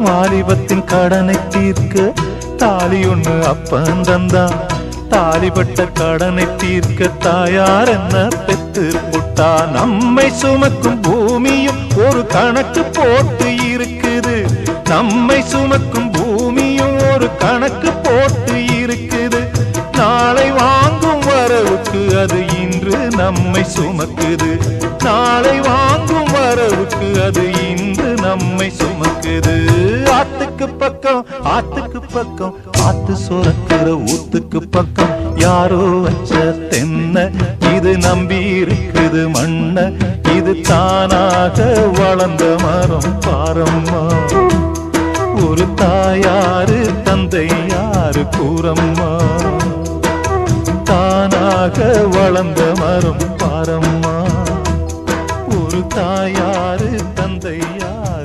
வாலிபத்தின் கடனை தீர்க்க தாலி ஒண்ணு அப்பன் தந்தான். தாலிபட்ட கடனை தீர்க்க தாயார் என்ன பெத்து புட்டா. நம்மை சுமக்கும் பூமியும் ஒரு கணக்கு போட்டு இருக்குது. நம்மை சுமக்கும் பூமியும் ஒரு கணக்கு போட்டு இருக்குது. நாளை வாங்கும் வரவுக்கு அது இன்று நம்மை சுமக்குது. நாளை வாங்கும் வரவுக்கு அது இன்று நம்மை சுமக்குது. ஆத்துக்கு பக்கம் ஆத்துக்கு பக்கம் ஆத்து சுரக்கிற ஊத்துக்கு பக்கம் யாரோ வச்ச தென்ன இது நம்பி இருக்குது மண்ண. இது தானாக வளர்ந்த மரம் பாரம்மா. ஒரு தாயாரு தந்தை யாரு கூறம்மா. தானாக வளர்ந்த மரம் பாரம்மா. ஒரு தாயாரு தந்தை யாரு